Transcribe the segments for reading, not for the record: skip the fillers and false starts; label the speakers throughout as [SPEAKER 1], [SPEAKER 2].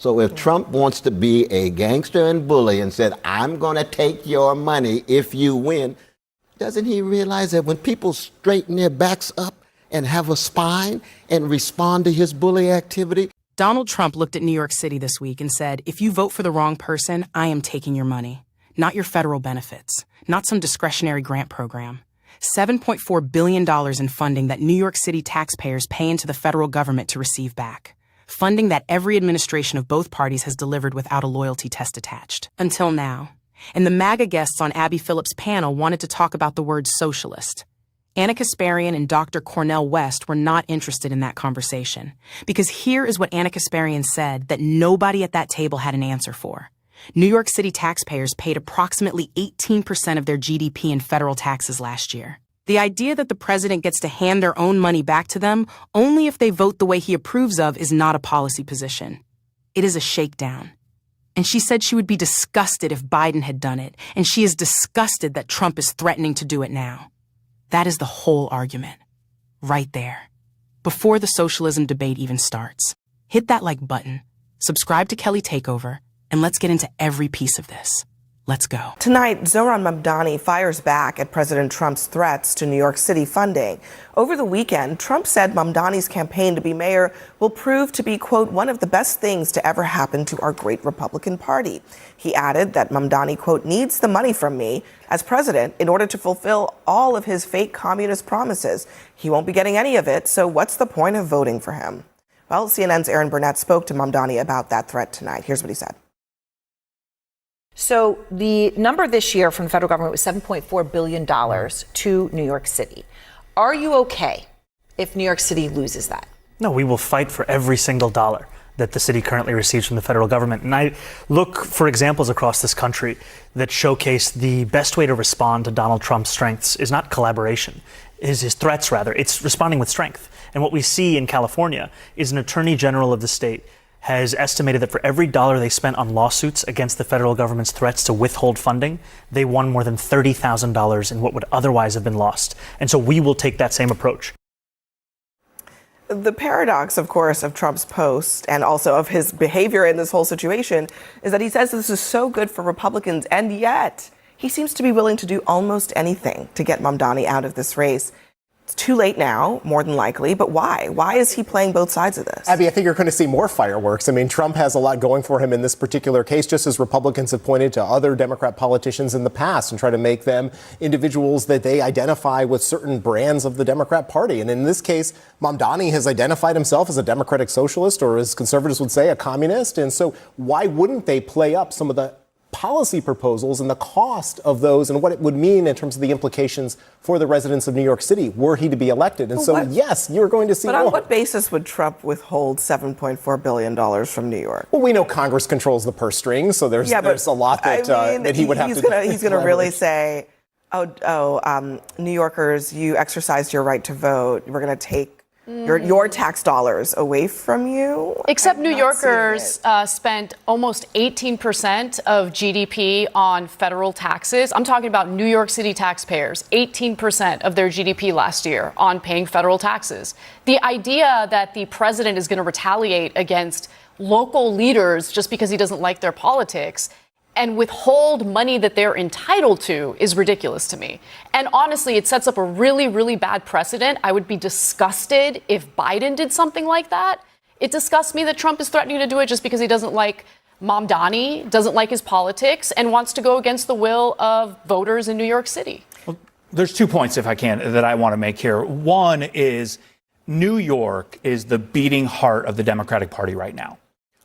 [SPEAKER 1] So if Trump wants to be a gangster and bully and said, I'm going to take your money if you win, doesn't he realize that when people straighten their backs up and have a spine and respond to his bully activity?
[SPEAKER 2] Donald Trump looked at New York City this week and said, if you vote for the wrong person, I am taking your money. Not your federal benefits, not some discretionary grant program. $7.4 billion in funding that New York City taxpayers pay into the federal government to receive back. Funding that every administration of both parties has delivered without a loyalty test attached. Until now. And the MAGA guests on Abby Phillip's panel wanted to talk about the word socialist. Ana Kasparian and Dr. Cornel West were not interested in that conversation. Because here is what Ana Kasparian said that nobody at that table had an answer for. New York City taxpayers paid approximately 18% of their GDP in federal taxes last year. The idea that the president gets to hand their own money back to them only if they vote the way he approves of is not a policy position. It is a shakedown. And she said she would be disgusted if Biden had done it, and she is disgusted that Trump is threatening to do it now. That is the whole argument. Right there. Before the socialism debate even starts. Hit that like button, subscribe to Kelly Takeover, and let's get into every piece of this. Let's go.
[SPEAKER 3] Tonight, Zohran Mamdani fires back at President Trump's threats to New York City funding. Over the weekend, Trump said Mamdani's campaign to be mayor will prove to be, quote, one of the best things to ever happen to our great Republican Party. He added that Mamdani, quote, needs the money from me as president in order to fulfill all of his fake communist promises. He won't be getting any of it, so what's the point of voting for him? Well, CNN's Aaron Burnett spoke to Mamdani about that threat tonight. Here's what he said.
[SPEAKER 4] So the number this year from the federal government was $7.4 billion to New York City. Are you okay if New York City loses that?
[SPEAKER 5] No, we will fight for every single dollar that the city currently receives from the federal government. And I look for examples across this country that showcase the best way to respond to Donald Trump's strengths is not collaboration, is his threats rather. It's responding with strength. And what we see in California is an attorney general of the state has estimated that for every dollar they spent on lawsuits against the federal government's threats to withhold funding, they won more than $30,000 in what would otherwise have been lost. And so we will take that same approach.
[SPEAKER 3] The paradox, of course, of Trump's post and also of his behavior in this whole situation is that he says this is so good for Republicans, and yet he seems to be willing to do almost anything to get Mamdani out of this race. It's too late now, more than likely, but why? Why is he playing both sides of this?
[SPEAKER 6] Abby, I think you're going to see more fireworks. I mean, Trump has a lot going for him in this particular case, just as Republicans have pointed to other Democrat politicians in the past and try to make them individuals that they identify with certain brands of the Democrat Party. And in this case, Mamdani has identified himself as a democratic socialist, or as conservatives would say, a communist. And so why wouldn't they play up some of the policy proposals and the cost of those and what it would mean in terms of the implications for the residents of New York City were he to be elected? And yes, you're going to see more.
[SPEAKER 3] But on what basis would Trump withhold $7.4 billion from New York?
[SPEAKER 6] Well, we know Congress controls the purse strings, so there's a lot that, that he would have to
[SPEAKER 3] He's going to really say, New Yorkers, you exercised your right to vote. We're going to take your tax dollars away from you.
[SPEAKER 7] Except New Yorkers spent almost 18% of GDP on federal taxes. I'm talking about New York City taxpayers, 18% of their GDP last year on paying federal taxes. The idea that the president is going to retaliate against local leaders just because he doesn't like their politics and withhold money that they're entitled to is ridiculous to me. And honestly, it sets up a really, really bad precedent. I would be disgusted if Biden did something like that. It disgusts me that Trump is threatening to do it just because he doesn't like Mamdani, doesn't like his politics, and wants to go against the will of voters in New York City.
[SPEAKER 8] Well, there's 2 points, if I can, that I want to make here. One is New York is the beating heart of the Democratic Party right now.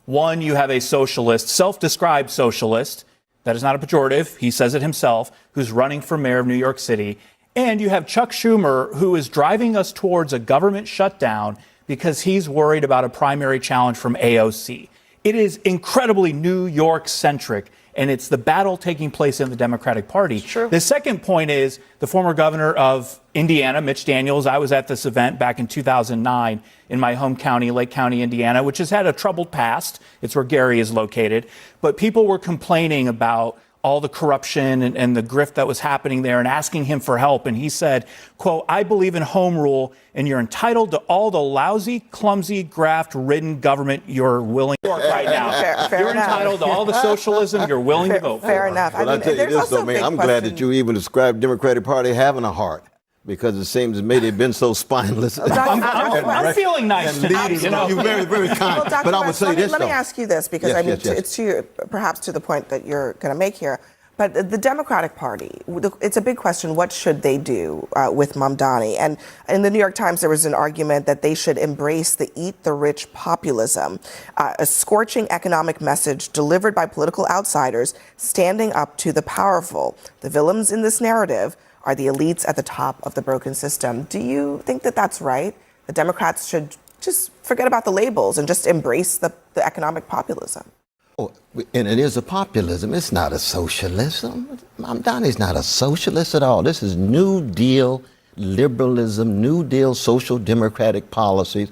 [SPEAKER 8] One, you have a socialist, self-described socialist, that is not a pejorative, he says it himself, who's running for mayor of New York City. And you have Chuck Schumer, who is driving us towards a government shutdown because he's worried about a primary challenge from AOC. It is incredibly New York-centric, and it's the battle taking place in the Democratic Party.
[SPEAKER 7] True.
[SPEAKER 8] The second point is the former governor of Indiana, Mitch Daniels. I was at this event back in 2009 in my home county, Lake County, Indiana, which has had a troubled past. It's where Gary is located. But people were complaining about all the corruption and the grift that was happening there and asking him for help. And he said, quote, "I believe in home rule and you're entitled to all the lousy, clumsy, graft-ridden government you're willing to right now.
[SPEAKER 3] Fair
[SPEAKER 8] you're
[SPEAKER 3] enough.
[SPEAKER 8] entitled to all the socialism you're willing to vote for."
[SPEAKER 3] Fair enough.
[SPEAKER 1] Well, I tell you
[SPEAKER 3] there's
[SPEAKER 1] this,
[SPEAKER 3] also
[SPEAKER 1] though,
[SPEAKER 3] a
[SPEAKER 1] man,
[SPEAKER 3] big
[SPEAKER 1] I'm glad
[SPEAKER 3] question.
[SPEAKER 1] that you even described Democratic Party having a heart, because it seems to me they've been so spineless.
[SPEAKER 8] I'm feeling nice tonight. You know?
[SPEAKER 1] You're very, very kind.
[SPEAKER 3] Well, Dr.
[SPEAKER 1] But I would
[SPEAKER 3] West,
[SPEAKER 1] say this,
[SPEAKER 3] let me
[SPEAKER 1] though.
[SPEAKER 3] ask you this, because
[SPEAKER 1] Yes, yes.
[SPEAKER 3] it's to your, perhaps to the point that you're going to make here. But the Democratic Party, it's a big question. What should they do with Mamdani? And in the New York Times, there was an argument that they should embrace the eat the rich populism, a scorching economic message delivered by political outsiders standing up to the powerful. The villains in this narrative are the elites at the top of the broken system. Do you think that that's right? The Democrats should just forget about the labels and just embrace the economic populism?
[SPEAKER 1] Oh, and it is a populism. It's not a socialism. Mamdani's not a socialist at all. This is New Deal liberalism, New Deal social democratic policies.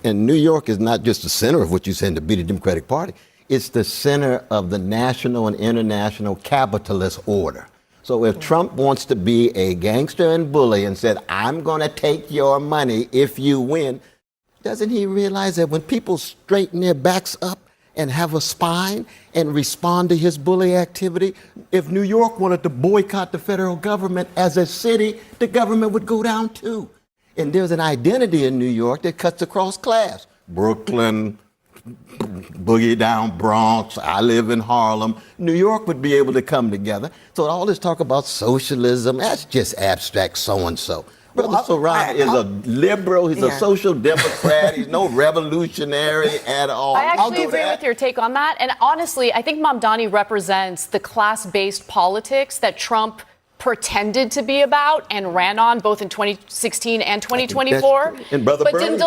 [SPEAKER 1] And New York is not just the center of what you said to be the Democratic Party. It's the center of the national and international capitalist order. So if Trump wants to be a gangster and bully and said, "I'm going to take your money if you win," doesn't he realize that when people straighten their backs up and have a spine and respond to his bully activity, if New York wanted to boycott the federal government as a city, the government would go down too. And there's an identity in New York that cuts across class. Brooklyn, boogie down Bronx, I live in Harlem. New York would be able to come together. So all this talk about socialism, that's just abstract so-and-so. Brother Soran is a liberal, he's a social democrat, he's no revolutionary at all.
[SPEAKER 7] I actually agree with your take on that. And honestly, I think Mamdani represents the class-based politics that Trump pretended to be about and ran on both in 2016 and 2024.
[SPEAKER 1] And Brother Bernie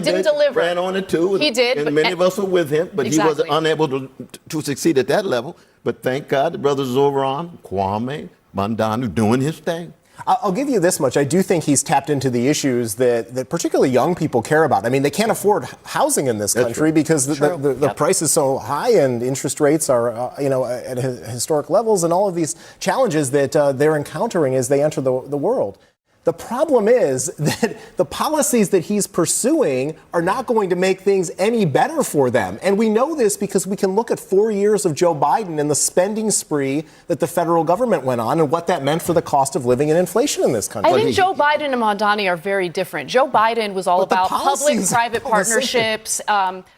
[SPEAKER 7] didn't deliver.
[SPEAKER 1] Ran on it too.
[SPEAKER 7] He did.
[SPEAKER 1] And many of us were with him, but he was unable to succeed at that level. But thank God the brothers Zoran, Kwame, Mamdani doing his thing.
[SPEAKER 6] I'll give you this much. I do think he's tapped into the issues that particularly young people care about. I mean, they can't afford housing in this country because the price is so high and interest rates are, at historic levels, and all of these challenges that they're encountering as they enter the world. The problem is that the policies that he's pursuing are not going to make things any better for them. And we know this because we can look at 4 years of Joe Biden and the spending spree that the federal government went on and what that meant for the cost of living and inflation in this country.
[SPEAKER 7] I think Joe Biden and Mamdani are very different. Joe Biden was all about public-private partnerships.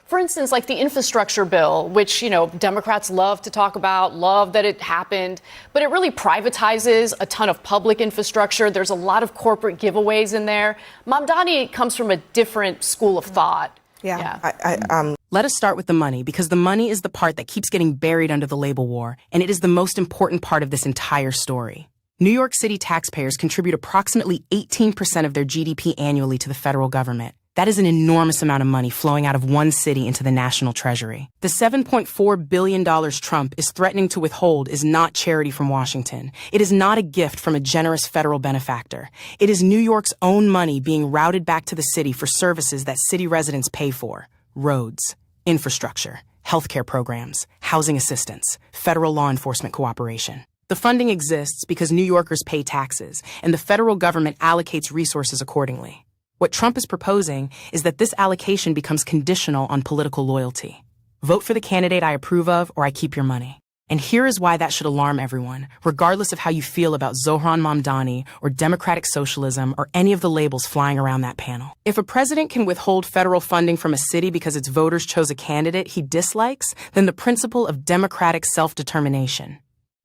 [SPEAKER 7] For instance, like the infrastructure bill, which, Democrats love to talk about, love that it happened, but it really privatizes a ton of public infrastructure. There's a lot of corporate giveaways in there. Mamdani comes from a different school of thought.
[SPEAKER 2] Let us start with the money, because the money is the part that keeps getting buried under the label war, and it is the most important part of this entire story. New York City taxpayers contribute approximately 18% of their GDP annually to the federal government. That is an enormous amount of money flowing out of one city into the national treasury. The $7.4 billion Trump is threatening to withhold is not charity from Washington. It is not a gift from a generous federal benefactor. It is New York's own money being routed back to the city for services that city residents pay for. Roads, infrastructure, healthcare programs, housing assistance, federal law enforcement cooperation. The funding exists because New Yorkers pay taxes, and the federal government allocates resources accordingly. What Trump is proposing is that this allocation becomes conditional on political loyalty. Vote for the candidate I approve of, or I keep your money. And here is why that should alarm everyone, regardless of how you feel about Zohran Mamdani or democratic socialism or any of the labels flying around that panel. If a president can withhold federal funding from a city because its voters chose a candidate he dislikes, then the principle of democratic self-determination.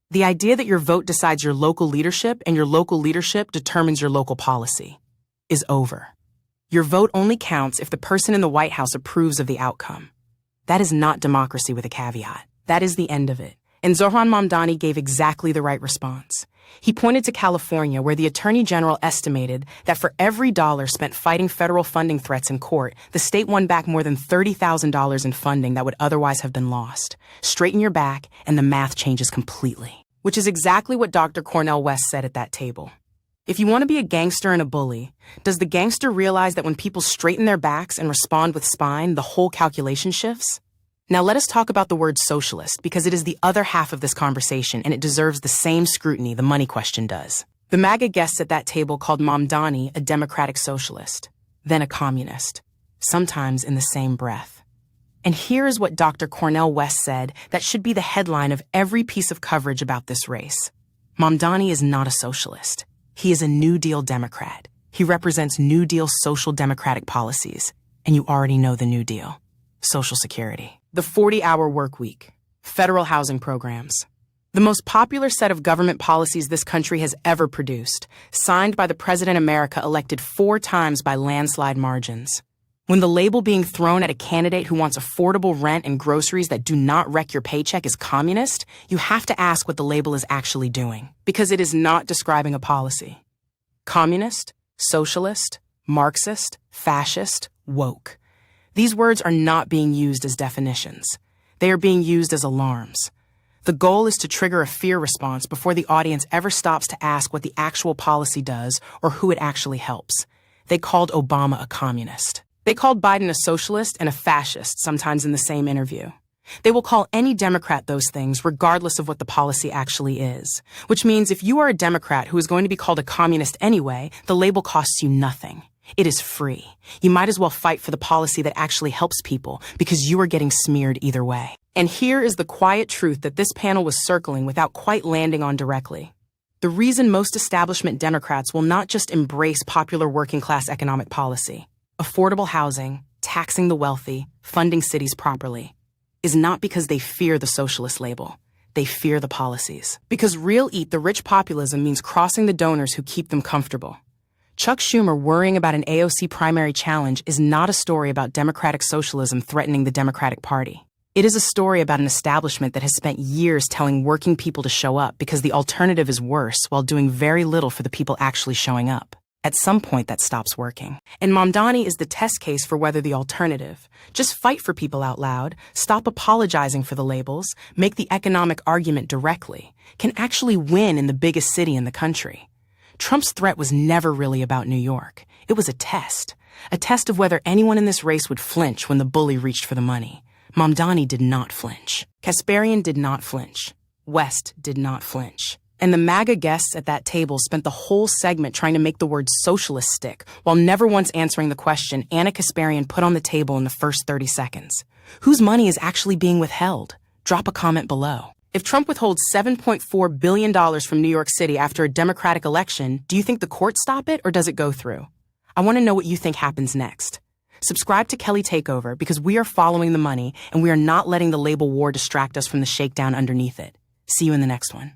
[SPEAKER 2] The idea that your vote decides your local leadership and your local leadership determines your local policy is over. Your vote only counts if the person in the White House approves of the outcome. That is not democracy with a caveat. That is the end of it. And Zohran Mamdani gave exactly the right response. He pointed to California, where the Attorney General estimated that for every dollar spent fighting federal funding threats in court, the state won back more than $30,000 in funding that would otherwise have been lost. Straighten your back, and the math changes completely. Which is exactly what Dr. Cornel West said at that table. If you want to be a gangster and a bully, does the gangster realize that when people straighten their backs and respond with spine, the whole calculation shifts? Now let us talk about the word socialist, because it is the other half of this conversation and it deserves the same scrutiny the money question does. The MAGA guests at that table called Mamdani a democratic socialist, then a communist, sometimes in the same breath. And here is what Dr. Cornel West said that should be the headline of every piece of coverage about this race. Mamdani is not a socialist. He is a New Deal Democrat. He represents New Deal social democratic policies. And you already know the New Deal. Social Security. The 40-hour work week. Federal housing programs. The most popular set of government policies this country has ever produced, signed by the President America elected 4 times by landslide margins. When the label being thrown at a candidate who wants affordable rent and groceries that do not wreck your paycheck is communist, you have to ask what the label is actually doing, because it is not describing a policy. Communist, socialist, Marxist, fascist, woke. These words are not being used as definitions. They are being used as alarms. The goal is to trigger a fear response before the audience ever stops to ask what the actual policy does or who it actually helps. They called Obama a communist. They called Biden a socialist and a fascist, sometimes in the same interview. They will call any Democrat those things regardless of what the policy actually is, which means if you are a Democrat who is going to be called a communist anyway, the label costs you nothing. It is free. You might as well fight for the policy that actually helps people because you are getting smeared either way. And here is the quiet truth that this panel was circling without quite landing on directly. The reason most establishment Democrats will not just embrace popular working class economic policy, affordable housing, taxing the wealthy, funding cities properly, is not because they fear the socialist label. They fear the policies. Because real eat the rich populism means crossing the donors who keep them comfortable. Chuck Schumer worrying about an AOC primary challenge is not a story about democratic socialism threatening the Democratic Party. It is a story about an establishment that has spent years telling working people to show up because the alternative is worse while doing very little for the people actually showing up. At some point, that stops working. And Mamdani is the test case for whether the alternative, just fight for people out loud, stop apologizing for the labels, make the economic argument directly, can actually win in the biggest city in the country. Trump's threat was never really about New York. It was a test of whether anyone in this race would flinch when the bully reached for the money. Mamdani did not flinch. Kasparian did not flinch. West did not flinch. And the MAGA guests at that table spent the whole segment trying to make the word socialist stick, while never once answering the question Ana Kasparian put on the table in the first 30 seconds. Whose money is actually being withheld? Drop a comment below. If Trump withholds $7.4 billion from New York City after a Democratic election, do you think the courts stop it or does it go through? I want to know what you think happens next. Subscribe to Kelly Takeover because we are following the money and we are not letting the label war distract us from the shakedown underneath it. See you in the next one.